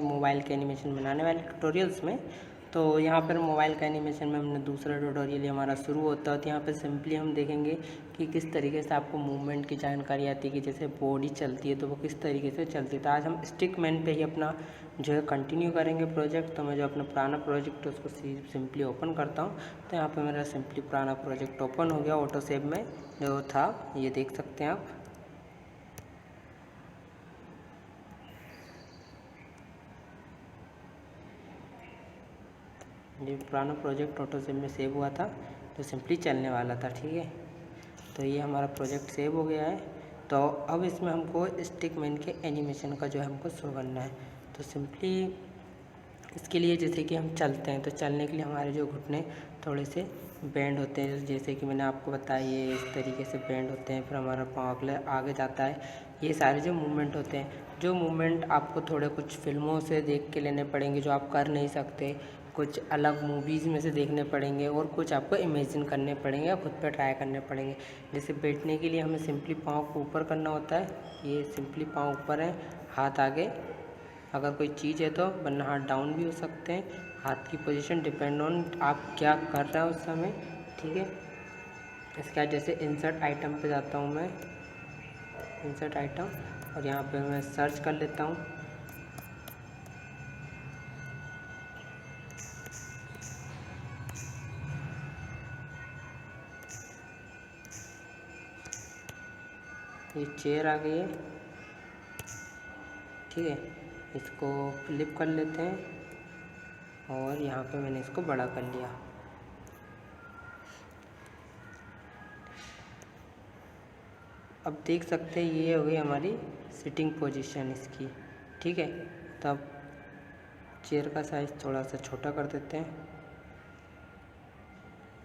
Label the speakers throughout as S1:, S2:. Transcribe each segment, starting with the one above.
S1: Mobile के animation बनाने वाले ट्यूटोरियल्स में। तो यहाँ पर मोबाइल का एनिमेशन में हमने दूसरा ट्यूटोरियल हमारा शुरू होता है। तो यहाँ पर सिंपली हम देखेंगे कि किस तरीके से आपको मूवमेंट की जानकारी आती है कि जैसे बॉडी चलती है तो वो किस तरीके से चलती है। तो आज हम स्टिक मैन पे ही अपना जो है कंटिन्यू करेंगे प्रोजेक्ट। तो मैं जो अपना पुराना प्रोजेक्ट है उसको सिंपली ओपन करता हूँ। तो यहाँ पर मेरा सिंपली पुराना प्रोजेक्ट ओपन हो गया ऑटोसेव में जो था, ये देख सकते हैं आप। ये पुराना प्रोजेक्ट ऑटोसेव में सेव हुआ था तो सिंपली चलने वाला था, ठीक है। तो ये हमारा प्रोजेक्ट सेव हो गया है। तो अब इसमें हमको स्टिक मैन के एनिमेशन का जो है हमको शो करना है। तो सिंपली इसके लिए जैसे कि हम चलते हैं तो चलने के लिए हमारे जो घुटने थोड़े से बेंड होते हैं, जैसे कि मैंने आपको बताया ये इस तरीके से बेंड होते हैं, फिर हमारा पाँव आगे जाता है। ये सारे जो मूवमेंट होते हैं, जो मूवमेंट आपको थोड़े कुछ फिल्मों से देख के लेने पड़ेंगे जो आप कर नहीं सकते, कुछ अलग मूवीज़ में से देखने पड़ेंगे और कुछ आपको इमेजिन करने पड़ेंगे या खुद पे ट्राई करने पड़ेंगे। जैसे बैठने के लिए हमें सिंपली पाँव को ऊपर करना होता है, ये सिंपली पाँव ऊपर है, हाथ आगे अगर कोई चीज़ है तो, वरना हाथ डाउन भी हो सकते हैं। हाथ की पोजीशन डिपेंड ऑन आप क्या कर रहे हो उस समय, ठीक है। इसके बाद जैसे इंसर्ट आइटम पे जाता हूँ मैं, इंसर्ट आइटम, और यहाँ पे मैं सर्च कर लेता हूँ। ये चेयर आ गई है, ठीक है। इसको फ्लिप कर लेते हैं और यहाँ पे मैंने इसको बड़ा कर लिया। अब देख सकते हैं ये हो गई हमारी सिटिंग पोजीशन इसकी, ठीक है। तब चेयर का साइज़ थोड़ा सा छोटा कर देते हैं।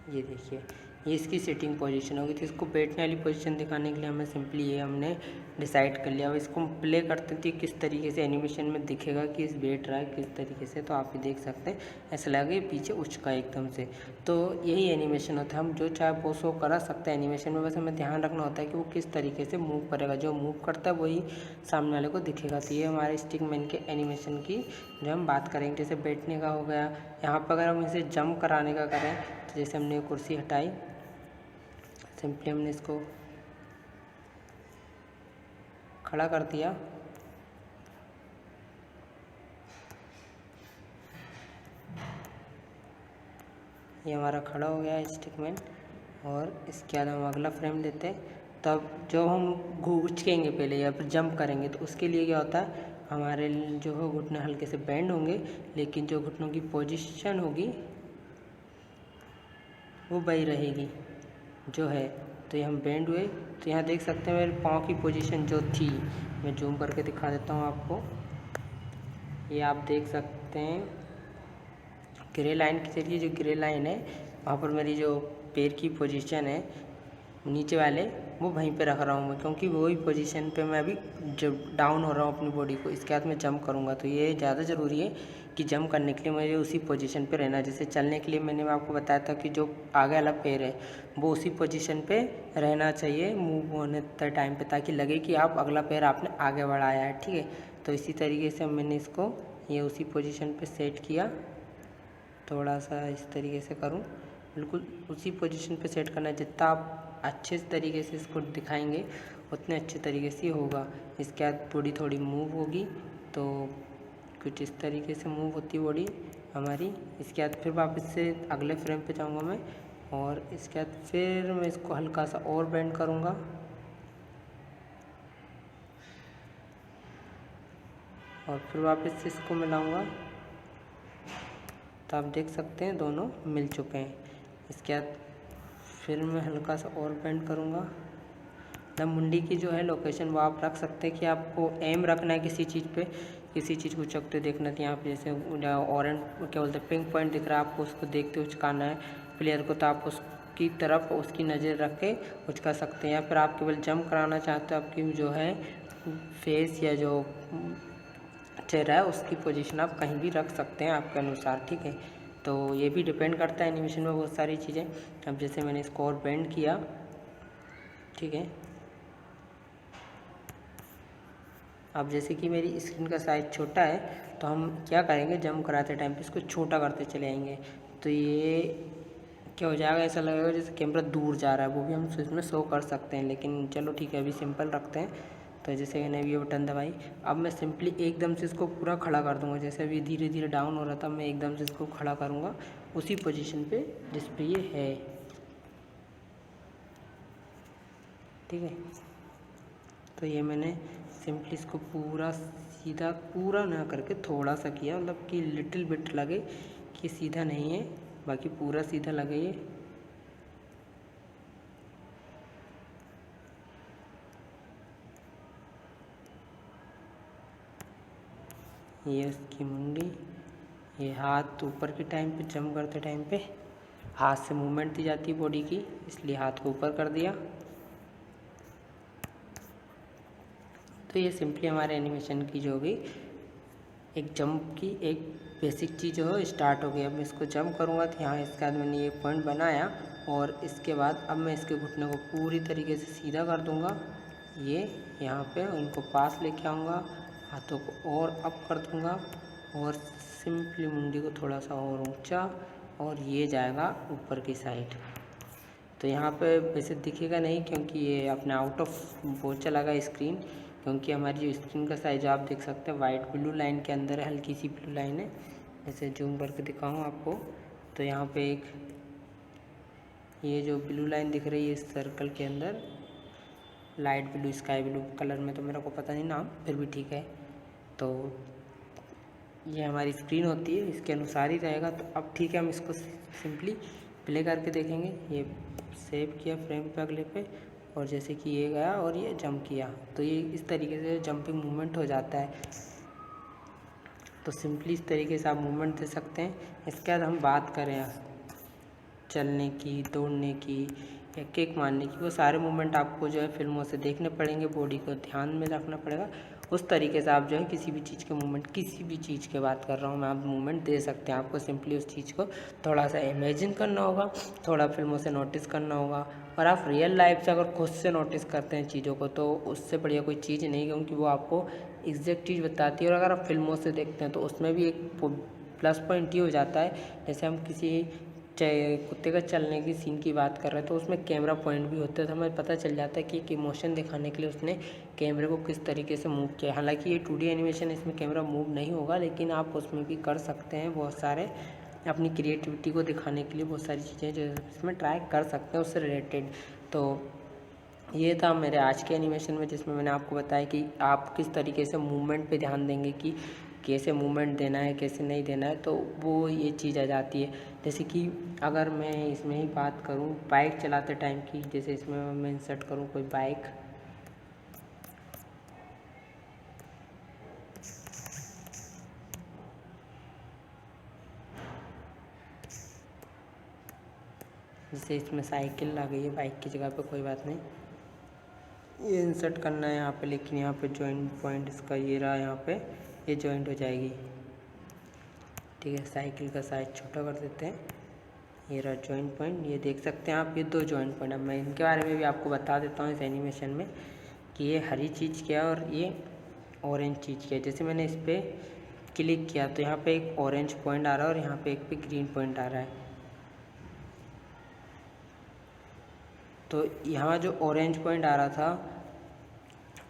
S1: ये देखिए ये इसकी सिटिंग पोजीशन होगी। तो इसको बैठने वाली पोजीशन दिखाने के लिए हमें सिंपली ये हमने डिसाइड कर लिया। अब इसको हम प्ले करते थे किस तरीके से एनिमेशन में दिखेगा कि इस बैठ रहा है किस तरीके से। तो आप भी देख सकते हैं ऐसा लगे पीछे उचका एकदम से। तो यही एनिमेशन होता है, हम जो चाहे वो शो करा सकते हैं एनिमेशन में, बस हमें ध्यान रखना होता है कि वो किस तरीके से मूव करेगा। जो मूव करता है वही सामने वाले को दिखेगा। तो ये हमारे स्टिक मैन के एनिमेशन की जो हम बात करेंगे। जैसे बैठने का हो गया, यहाँ पर अगर हम इसे जंप कराने का करें तो जैसे हमने कुर्सी हटाई, सिंपली हमने इसको खड़ा कर दिया, ये हमारा खड़ा हो गया है स्टिक मैन। और इसके बाद हम अगला फ्रेम लेते हैं। तब जो हम उचकेंगे पहले या फिर जंप करेंगे तो उसके लिए क्या होता है, हमारे जो है घुटने हल्के से बेंड होंगे, लेकिन जो घुटनों की पोजीशन होगी वो वही रहेगी जो है। तो ये हम बेंड हुए, तो यहाँ देख सकते हैं मेरे पाँव की पोजीशन जो थी, मैं जूम करके दिखा देता हूँ आपको। ये आप देख सकते हैं ग्रे लाइन के जरिए, जो ग्रे लाइन है वहाँ पर मेरी जो पैर की पोजीशन है नीचे वाले वो वहीं पे रख रहा हूँ मैं, क्योंकि वही पोजीशन पे मैं अभी जब डाउन हो रहा हूँ अपनी बॉडी को। इसके बाद मैं जंप करूँगा तो ये ज़्यादा ज़रूरी है कि जंप करने के लिए मुझे उसी पोजीशन पे रहना। जैसे चलने के लिए मैंने आपको बताया था कि जो आगे वाला पैर है वो उसी पोजीशन पे रहना चाहिए मूव होने टाइम पे, ताकि लगे कि आप अगला पैर आपने आगे बढ़ाया है, ठीक है। तो इसी तरीके से मैंने इसको ये उसी पोजीशन पे सेट किया। थोड़ा सा इस तरीके से करूँ, बिल्कुल उसी पोजीशन पे सेट करना है। जितना आप अच्छे तरीके से इसको दिखाएंगे उतने अच्छे तरीके से होगा। इसके बाद बॉडी थोड़ी मूव होगी, तो कुछ इस तरीके से मूव होती है बॉडी हमारी। इसके बाद फिर वापस से अगले फ्रेम पे जाऊंगा मैं, और इसके बाद फिर मैं इसको हल्का सा और बेंड करूंगा, और फिर वापस से इसको मिलाऊंगा। तो आप देख सकते हैं दोनों मिल चुके हैं। इसके बाद फिर मैं हल्का सा और बेंड करूँगा। मतलब मुंडी की जो है लोकेशन वो आप रख सकते हैं कि आपको एम रखना है किसी चीज़ पे, किसी चीज़ को उचकते देखना। तो यहाँ पे जैसे ऑरेंज क्या बोलते हैं पिंक पॉइंट दिख रहा है आपको, उसको देखते उचकाना है प्लेयर को, तो आप उसकी तरफ उसकी नज़र रख के उचका सकते हैं। या फिर आप केवल जंप कराना चाहते हो, आपकी जो है फेस या जो चेहरा है उसकी पोजीशन आप कहीं भी रख सकते हैं आपके अनुसार, ठीक है। तो ये भी डिपेंड करता है एनिमेशन में बहुत सारी चीज़ें। अब जैसे मैंने इसको और बेंड किया, ठीक है, अब जैसे कि मेरी स्क्रीन का साइज़ छोटा है तो हम क्या करेंगे, जंप कराते टाइम पे इसको छोटा करते चले आएंगे। तो ये क्या हो जाएगा, ऐसा लगेगा जैसे कैमरा दूर जा रहा है, वो भी हम इसमें शो कर सकते हैं। लेकिन चलो ठीक है, अभी सिंपल रखते हैं। तो जैसे मैंने ये बटन दबाई, अब मैं सिंपली एकदम से इसको पूरा खड़ा कर दूंगा। जैसे अभी धीरे धीरे डाउन हो रहा था, मैं एकदम से इसको खड़ा करूँगा उसी पोजीशन पे जिस पे ये है। ठीक है, तो ये मैंने सिंपली इसको पूरा सीधा, पूरा ना करके थोड़ा सा किया, मतलब कि लिटिल बिट लगे कि सीधा नहीं है, बाकी पूरा सीधा लगे ये उसकी मुंडी, ये हाथ ऊपर के टाइम पे, जंप करते टाइम पे हाथ से मूवमेंट दी जाती है बॉडी की, इसलिए हाथ को ऊपर कर दिया। तो ये सिंपली हमारे एनिमेशन की जो होगी एक जंप की एक बेसिक चीज़ हो स्टार्ट हो गई। अब मैं इसको जंप करूँगा तो यहाँ इसके बाद मैंने ये पॉइंट बनाया, और इसके बाद अब मैं इसके घुटने को पूरी तरीके से सीधा कर दूँगा। ये यहाँ पे इनको पास लेके आऊँगा, हाथों को और अप कर दूँगा, और सिंपली मुंडी को थोड़ा सा और ऊंचा, और ये जाएगा ऊपर की साइड। तो यहाँ पे वैसे दिखेगा नहीं क्योंकि ये अपने आउट ऑफ वो चला गया स्क्रीन, क्योंकि हमारी जो स्क्रीन का साइज आप देख सकते हैं वाइट ब्लू लाइन के अंदर है, हल्की सी ब्लू लाइन है। जैसे जूम करके दिखाऊँ आपको, तो यहाँ पे एक ये जो ब्लू लाइन दिख रही है इस सर्कल के अंदर, light blue sky blue colour में, तो मेरे को पता नहीं नाम, फिर भी ठीक है। तो ये हमारी स्क्रीन होती है, इसके अनुसार ही रहेगा। तो अब ठीक है, हम इसको सिंपली प्ले करके देखेंगे। ये सेव किया फ्रेम पे अगले पे, और जैसे कि ये गया और ये जंप किया, तो ये इस तरीके से जंपिंग मूवमेंट हो जाता है। तो सिंपली इस तरीके से आप मूवमेंट दे सकते हैं। इसके बाद हम बात करें चलने की, दौड़ने की या किक मारने की, वो सारे मूवमेंट आपको जो है फिल्मों से देखने पड़ेंगे, बॉडी को ध्यान में रखना पड़ेगा। उस तरीके से आप जो है किसी भी चीज़ के मूवमेंट, किसी भी चीज़ की बात कर रहा हूँ मैं, आप मूवमेंट दे सकते हैं। आपको सिंपली उस चीज़ को थोड़ा सा इमेजिन करना होगा, थोड़ा फिल्मों से नोटिस करना होगा, और आप रियल लाइफ से अगर खुद से नोटिस करते हैं चीज़ों को तो उससे बढ़िया कोई चीज़ नहीं, क्योंकि वो आपको एग्जैक्ट चीज़ बताती है। और अगर आप फिल्मों से देखते हैं तो उसमें भी एक प्लस पॉइंट ये हो जाता है, जैसे हम किसी चाहे कुत्ते का चलने की सीन की बात कर रहे हैं तो उसमें कैमरा पॉइंट भी होते हैं, तो हमें पता चल जाता है कि एक इमोशन दिखाने के लिए उसने कैमरे को किस तरीके से मूव किया। हालांकि ये 2D एनिमेशन, इसमें कैमरा मूव नहीं होगा, लेकिन आप उसमें भी कर सकते हैं बहुत सारे, अपनी क्रिएटिविटी को दिखाने के लिए बहुत सारी चीज़ें जो इसमें ट्राई कर सकते हैं उससे रिलेटेड। तो ये था मेरे आज के एनिमेशन में, जिसमें मैंने आपको बताया कि आप किस तरीके से मूवमेंट पे ध्यान देंगे कि कैसे मूवमेंट देना है, कैसे नहीं देना है, तो वो ये चीज़ आ जाती है। जैसे कि अगर मैं इसमें ही बात करूँ बाइक चलाते टाइम की, जैसे इसमें मैं इंसर्ट करूँ कोई बाइक, जैसे इसमें साइकिल आ गई है बाइक की जगह पे, कोई बात नहीं, ये इंसर्ट करना है यहाँ पे, लेकिन यहाँ पे जॉइंट पॉइंट इसका ये रहा, यहाँ पे ये जॉइंट हो जाएगी। ठीक है, साइकिल का साइज छोटा कर देते हैं, ये रहा जॉइंट पॉइंट, ये देख सकते हैं आप, ये 2 जॉइंट पॉइंट। अब मैं इनके बारे में भी आपको बता देता हूँ इस एनिमेशन में कि ये हरी चीज़ क्या है और ये ऑरेंज चीज़ क्या है। जैसे मैंने इस पर क्लिक किया तो यहाँ पे एक ऑरेंज पॉइंट आ रहा है और यहाँ पे एक पे ग्रीन पॉइंट आ रहा है। तो यहाँ जो ऑरेंज पॉइंट आ रहा था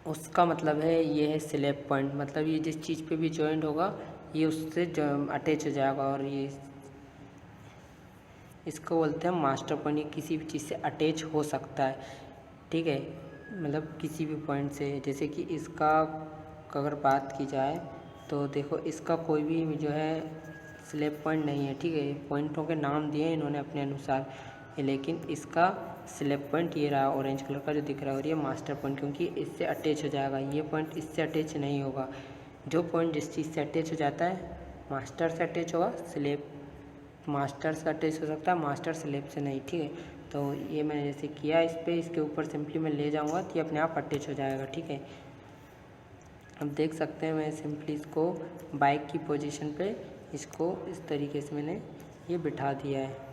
S1: उसका मतलब है ये है स्लैब पॉइंट, मतलब ये जिस चीज़ पे भी जॉइंट होगा ये उससे अटैच हो जाएगा, और ये इसको बोलते हैं मास्टर पॉइंट। ये किसी भी चीज़ से अटैच हो सकता है, ठीक है, मतलब किसी भी पॉइंट से। जैसे कि इसका अगर बात की जाए तो देखो, इसका कोई भी जो है स्लैब पॉइंट नहीं है, ठीक है, पॉइंटों के नाम दिए इन्होंने अपने अनुसार, लेकिन इसका स्लैब पॉइंट ये रहा ऑरेंज कलर का जो दिख रहा है, और ये मास्टर पॉइंट, क्योंकि इससे अटैच हो जाएगा, ये पॉइंट इससे अटैच नहीं होगा। जो पॉइंट जिस चीज़ से अटैच हो जाता है, मास्टर से अटैच होगा, स्लैब मास्टर से अटैच हो सकता है, मास्टर स्लैब से नहीं, ठीक है। तो ये मैंने जैसे किया इस पर, इसके ऊपर सिंपली मैं ले जाऊंगा तो ये अपने आप अटैच हो जाएगा, ठीक है। अब देख सकते हैं मैं सिंपली इसको बाइक की पोजीशन पे इसको इस तरीके से मैंने ये बिठा दिया है।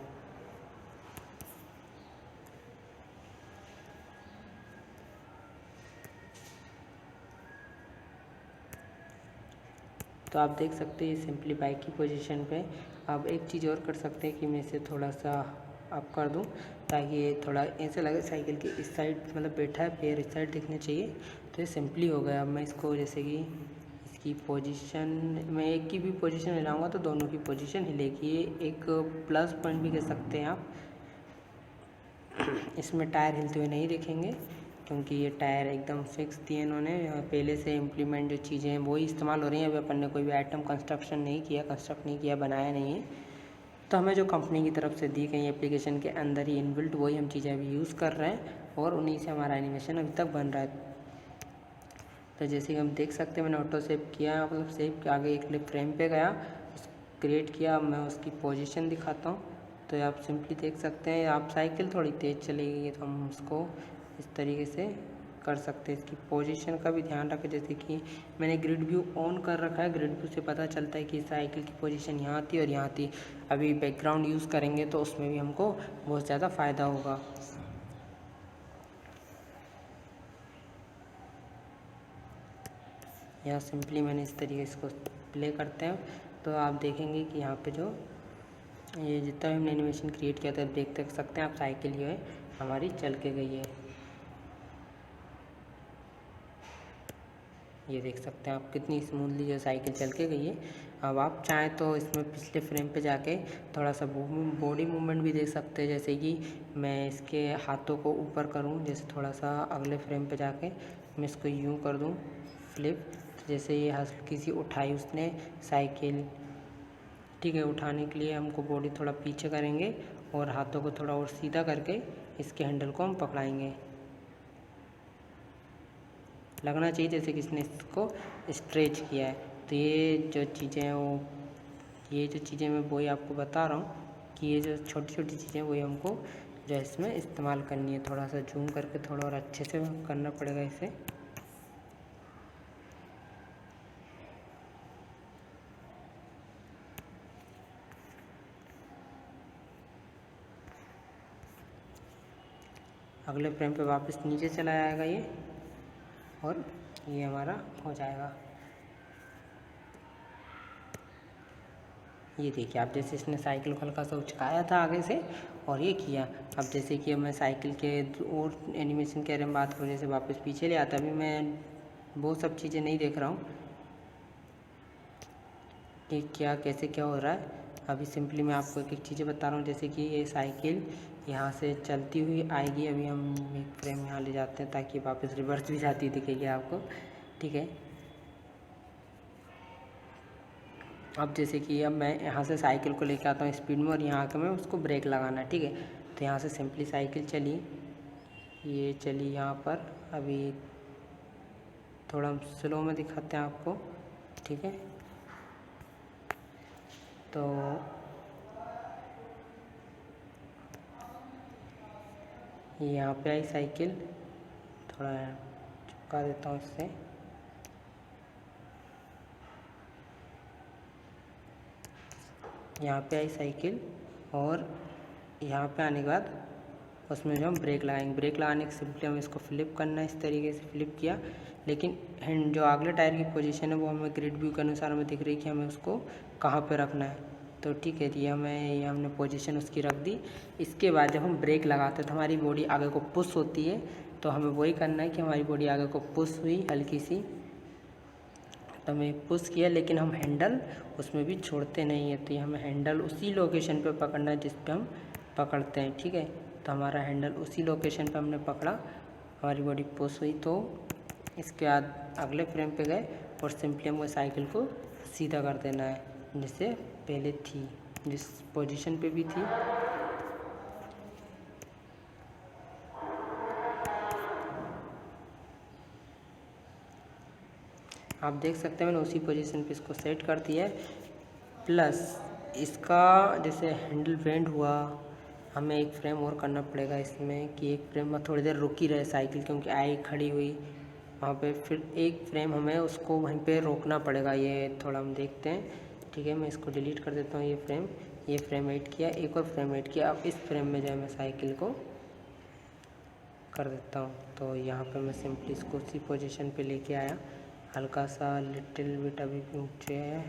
S1: तो आप देख सकते हैं ये सिंपली बाइक की पोजीशन पे। अब एक चीज़ और कर सकते हैं कि मैं इसे थोड़ा सा अप कर दूं ताकि ये थोड़ा ऐसे लगे साइकिल के इस साइड मतलब बैठा है, पैर इस साइड दिखने चाहिए। तो ये सिंपली हो गया। अब मैं इसको जैसे कि इसकी पोजीशन मैं एक की भी पोजीशन हिलाऊंगा तो दोनों की पोजीशन हिलेगी। ये एक प्लस पॉइंट भी कह सकते हैं आप। इसमें टायर हिलते हुए नहीं दिखेंगे क्योंकि ये टायर एकदम फिक्स दिए इन्होंने। पहले से इम्प्लीमेंट जो चीज़ें हैं वही इस्तेमाल हो रही हैं। अभी अपन ने कोई भी आइटम कंस्ट्रक्ट नहीं किया, बनाया नहीं है। तो हमें जो कंपनी की तरफ से दी गई एप्लीकेशन के अंदर ही इनबिल्ट वही हम चीज़ें अभी यूज़ कर रहे हैं और उन्हीं से हमारा एनिमेशन अभी तक बन रहा है। तो जैसे कि हम देख सकते हैं मैंने ऑटो सेव किया, मतलब सेव के आगे एक फ्रेम पे गया, क्रिएट किया। मैं उसकी पोजीशन दिखाता हूँ तो आप सिंपली देख सकते हैं। आप साइकिल थोड़ी तेज़ चलेगी तो हम उसको इस तरीके से कर सकते हैं। इसकी पोजीशन का भी ध्यान रखें। जैसे कि मैंने ग्रिड व्यू ऑन कर रखा है, ग्रिड व्यू से पता चलता है कि साइकिल की पोजीशन यहाँ थी और यहाँ थी। अभी बैकग्राउंड यूज़ करेंगे तो उसमें भी हमको बहुत ज़्यादा फ़ायदा होगा। यहाँ सिंपली मैंने इस तरीके से इसको प्ले करते हैं तो आप देखेंगे कि यहाँ पे जो ये जितना भी हमने एनिमेशन क्रिएट किया था देख सकते हैं आप, साइकिल जो है हमारी चल के गई है। ये देख सकते हैं आप कितनी स्मूथली जो साइकिल चल के गई है। अब आप चाहें तो इसमें पिछले फ्रेम पे जाके थोड़ा सा बॉडी मूवमेंट भी देख सकते हैं। जैसे कि मैं इसके हाथों को ऊपर करूं, जैसे थोड़ा सा अगले फ्रेम पे जाके मैं इसको यूं कर दूं फ्लिप, तो जैसे ये हल्की सी उठाई उसने साइकिल, ठीक है। उठाने के लिए हमको बॉडी थोड़ा पीछे करेंगे और हाथों को थोड़ा और सीधा करके इसके हैंडल को हम पकड़ाएंगे। लगना चाहिए जैसे किसने इसको स्ट्रेच किया है। तो ये जो चीज़ें हैं मैं वही आपको बता रहा हूँ कि ये जो छोटी छोटी चीज़ें वही हमको जो है इसमें इस्तेमाल करनी है। थोड़ा सा जूम करके थोड़ा और अच्छे से करना पड़ेगा इसे। अगले फ्रेम पे वापस नीचे चला जाएगा ये और ये हमारा हो जाएगा। ये देखिए आप, जैसे इसने साइकिल को हल्का सा उचकाया था आगे से और ये किया। अब जैसे कि मैं साइकिल के और एनिमेशन के बारे में बात करूँ, जैसे वापस पीछे ले आता। अभी मैं वो सब चीज़ें नहीं देख रहा हूँ कि क्या कैसे क्या हो रहा है। अभी सिंपली मैं आपको एक एक चीज़ें बता रहा हूँ। जैसे कि ये साइकिल यहाँ से चलती हुई आएगी। अभी हम एक फ्रेम यहाँ ले जाते हैं ताकि वापस रिवर्स भी जाती दिखेगी आपको, ठीक है। अब जैसे कि अब मैं यहाँ से साइकिल को लेकर आता हूँ स्पीड में और यहाँ आकर मैं उसको ब्रेक लगाना है, ठीक है। तो यहाँ से सिंपली साइकिल चली, ये चली यहाँ पर। अभी थोड़ा हम स्लो में दिखाते हैं आपको, ठीक है। तो यहाँ पे आई साइकिल, थोड़ा चिपका देता हूँ इससे। यहाँ पे आई साइकिल और यहाँ पे आने के बाद उसमें जो हम ब्रेक लगाएंगे, ब्रेक लगाने के सिंपली हमें इसको फ्लिप करना है। इस तरीके से फ्लिप किया, लेकिन हैंड जो अगले टायर की पोजीशन है वो हमें ग्रिड व्यू के अनुसार हमें दिख रही है कि हमें उसको कहाँ पे रखना है। तो ठीक है, ये हमने पोजीशन उसकी रख दी। इसके बाद जब हम ब्रेक लगाते हैं तो हमारी बॉडी आगे को पुश होती है। तो हमें वही करना है कि हमारी बॉडी आगे को पुश हुई हल्की सी, तो हमें पुश किया, लेकिन हम हैंडल उसमें भी छोड़ते नहीं है। तो ये हमें हैंडल उसी लोकेशन पे पकड़ना है जिस पे हम पकड़ते हैं, ठीक है। तो हमारा हैंडल उसी लोकेशन पे हमने पकड़ा, हमारी बॉडी पुश हुई। तो इसके बाद अगले फ्रेम पे गए और सिंपली हमको साइकिल को सीधा कर देना है जिससे पहले थी, जिस पोजीशन पे भी थी। आप देख सकते हैं मैंने उसी पोजीशन पे इसको सेट कर दिया है। प्लस इसका जैसे हैंडल बेंड हुआ, हमें एक फ्रेम और करना पड़ेगा इसमें कि एक फ्रेम में थोड़ी देर रुकी रहे साइकिल, क्योंकि आई खड़ी हुई वहाँ पे, फिर एक फ्रेम हमें उसको वहीं पे रोकना पड़ेगा। ये थोड़ा हम देखते हैं, ठीक है। मैं इसको डिलीट कर देता हूँ। ये फ्रेम ऐड किया, एक और फ्रेम ऐड किया। अब इस फ्रेम में जो है मैं साइकिल को कर देता हूँ। तो यहाँ पे मैं सिंपली इसको उसी पोजीशन पे लेके आया हल्का सा लिटिल बिट अभी भी ऊँचे है।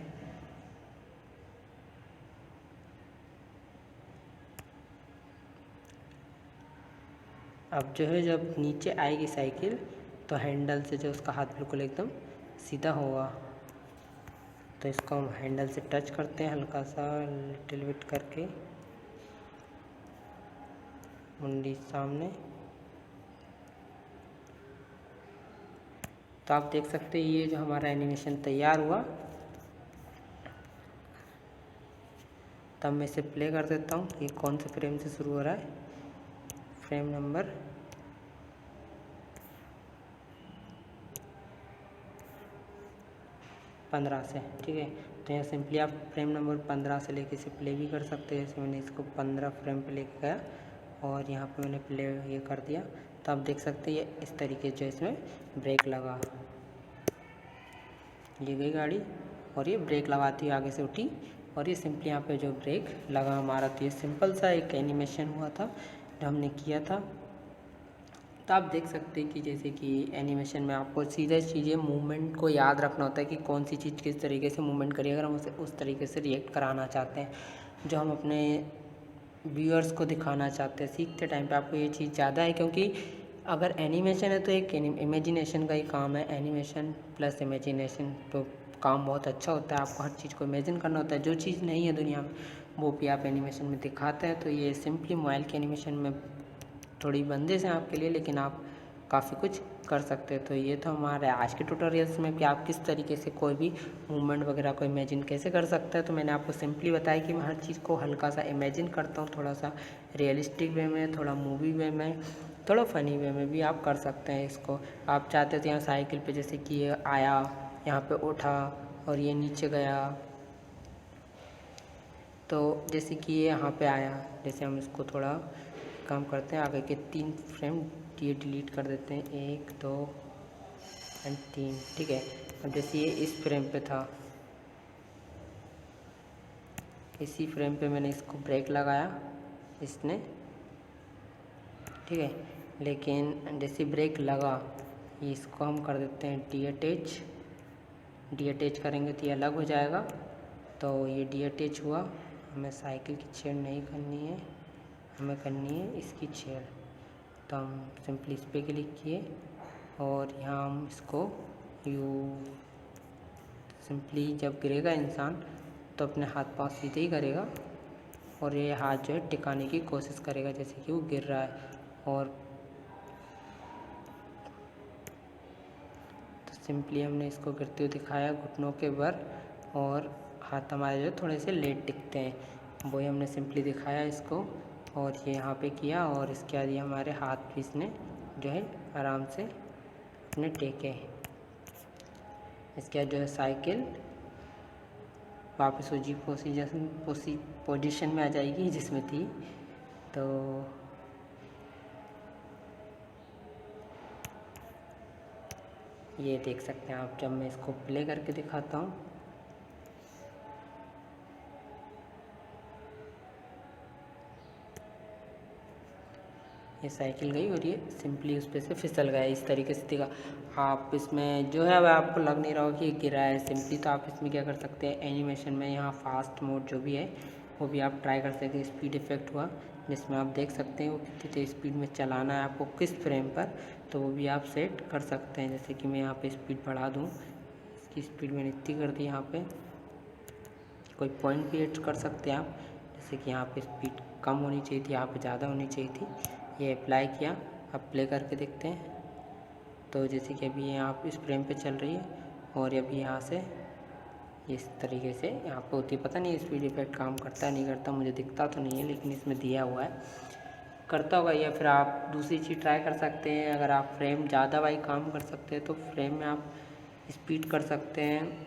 S1: अब जो है जब नीचे आएगी साइकिल तो हैंडल से जो उसका हाथ बिल्कुल एकदम सीधा होगा। तो इसको हम हैंडल से टच करते हैं हल्का सा लिटिल बिट करके, मुंडी सामने। तो आप देख सकते हैं ये जो हमारा एनिमेशन तैयार हुआ। तब मैं इसे प्ले कर देता हूँ। ये कौन से फ्रेम से शुरू हो रहा है, फ्रेम नंबर 15 से, ठीक है। तो यहाँ सिंपली आप फ्रेम नंबर 15 से लेके इसे प्ले भी कर सकते हैं। जैसे मैंने इसको 15 फ्रेम पे लेके गया और यहाँ पे मैंने प्ले ये कर दिया। तो आप देख सकते हैं ये इस तरीके से इसमें ब्रेक लगा, ये गई गाड़ी और ये ब्रेक लगाती है आगे से उठी और ये सिंपली यहाँ पे जो ब्रेक लगा हमारा। तो ये सिंपल सा एक एनिमेशन हुआ था जो हमने किया था। तो आप देख सकते हैं कि जैसे कि एनिमेशन में आपको सीधे चीज़ें मूवमेंट को याद रखना होता है कि कौन सी चीज़ किस तरीके से मूवमेंट करिए, अगर हम उसे उस तरीके से रिएक्ट कराना चाहते हैं जो हम अपने व्यूअर्स को दिखाना चाहते हैं। सीखते टाइम पे आपको ये चीज़ ज़्यादा है, क्योंकि अगर एनिमेशन है तो एक इमेजिनेशन का ही काम है। एनिमेशन प्लस इमेजिनेशन तो काम बहुत अच्छा होता है। आपको हर चीज़ को इमेजिन करना होता है, जो चीज़ नहीं है दुनिया में वो भी आप एनिमेशन में दिखाते हैं। तो ये सिंपली मोबाइल के एनिमेशन में थोड़ी बंदिश है आपके लिए, लेकिन आप काफ़ी कुछ कर सकते हैं। तो ये तो हमारे आज के ट्यूटोरियल्स में कि आप किस तरीके से कोई भी मूवमेंट वगैरह को इमेजिन कैसे कर सकते हैं। तो मैंने आपको सिंपली बताया कि मैं हर चीज़ को हल्का सा इमेजिन करता हूँ, थोड़ा सा रियलिस्टिक वे में, थोड़ा मूवी वे में, थोड़ा फ़नी वे में भी आप कर सकते हैं इसको। आप चाहते तो यहाँ साइकिल पे जैसे कि ये आया, यहाँ पे उठा और ये नीचे गया, तो जैसे कि ये यहाँ पे आया, जैसे हम इसको थोड़ा काम करते हैं, आगे के 3 फ्रेम ये डिलीट कर देते हैं, 1 2 एंड 3, ठीक है। अब जैसे ये इस फ्रेम पे था, इसी फ्रेम पे मैंने इसको ब्रेक लगाया इसने, ठीक है। लेकिन जैसे ब्रेक लगा इसको हम कर देते हैं डी अटैच करेंगे तो ये अलग हो जाएगा। तो ये डी अटैच हुआ। हमें साइकिल की छेड़ नहीं करनी है, हमें करनी है इसकी छेड़। तो हम सिंपली इस पर क्लिक किए और यहाँ हम इसको सिंपली जब गिरेगा इंसान तो अपने हाथ पाँव सीधे ही करेगा और ये हाथ जो है टिकाने की कोशिश करेगा जैसे कि वो गिर रहा है। और तो सिंपली हमने इसको गिरते हुए दिखाया घुटनों के बल, और हाथ हमारे जो थोड़े से लेट टिकते हैं, वही हमने सिंपली दिखाया इसको। और ये यहाँ पे किया और इसके बाद ये हमारे हाथ भी इसने जो है आराम से अपने टेके। इसके बाद जो है साइकिल वापस उसी पोजीशन में आ जाएगी जिसमें थी। तो ये देख सकते हैं आप, जब मैं इसको प्ले करके दिखाता हूँ ये साइकिल गई और ये सिंपली उस पर से फिसल गया, इस तरीके से दिखा। आप इसमें जो है अब आपको लग नहीं रहा हो कि ये गिरा है सिंपली, तो आप इसमें क्या कर सकते हैं, एनिमेशन में यहाँ फास्ट मोड जो भी है वो भी आप ट्राई कर सकते हैं। स्पीड इफेक्ट हुआ जिसमें आप देख सकते हैं वो कितनी स्पीड में चलाना है आपको किस फ्रेम पर, तो वो भी आप सेट कर सकते हैं। जैसे कि मैं यहाँ पे स्पीड बढ़ा दूँ, इसकी स्पीड मैंने इतनी कर दी। यहाँ पे कोई पॉइंट भी ऐड कर सकते हैं आप, जैसे कि यहाँ पे स्पीड कम होनी चाहिए थी, यहाँ पे ज़्यादा होनी चाहिए थी। ये अप्लाई किया, अब प्ले करके देखते हैं। तो जैसे कि अभी ये आप इस फ्रेम पे चल रही है और अभी यहाँ से इस तरीके से यहाँ पे होती है। पता नहीं स्पीड इफेक्ट काम करता है नहीं करता, मुझे दिखता तो नहीं है लेकिन इसमें दिया हुआ है करता होगा। या फिर आप दूसरी चीज़ ट्राई कर सकते हैं, अगर आप फ्रेम ज़्यादा वाई काम कर सकते हैं तो फ्रेम में आप स्पीड कर सकते हैं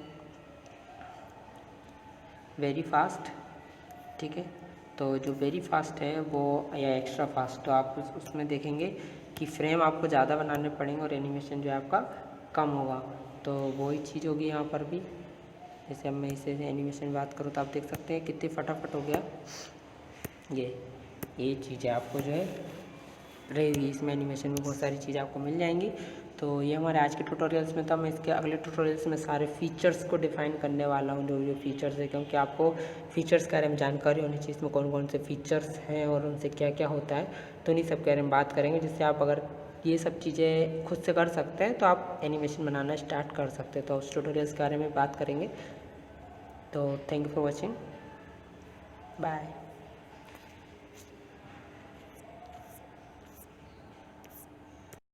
S1: वेरी फास्ट, ठीक है। तो जो वेरी फास्ट है वो या एक्स्ट्रा फास्ट, तो आप उसमें देखेंगे कि फ्रेम आपको ज़्यादा बनाने पड़ेंगे और एनिमेशन जो है आपका कम होगा। तो वही चीज़ होगी यहाँ पर भी। जैसे अब मैं इसे एनिमेशन में बात करूँ तो आप देख सकते हैं कितने फटाफट हो गया। ये चीज़ें आपको जो है रहेगी इसमें, एनिमेशन में बहुत सारी चीज़ें आपको मिल जाएंगी। तो ये हमारे आज के ट्यूटोरियल्स में था। मैं इसके अगले ट्यूटोरियल्स में सारे फीचर्स को डिफाइन करने वाला हूँ, जो फीचर्स है, क्योंकि आपको फीचर्स के बारे में जानकारी होनी चाहिए, इसमें कौन कौन से फीचर्स हैं और उनसे क्या क्या होता है। तो इन्हीं सब के बारे में बात करेंगे, जिससे आप अगर ये सब चीज़ें खुद से कर सकते हैं तो आप एनिमेशन बनाना स्टार्ट कर सकते हैं। तो उस ट्यूटोरियल्स के बारे में बात करेंगे। तो thank you for watching, bye.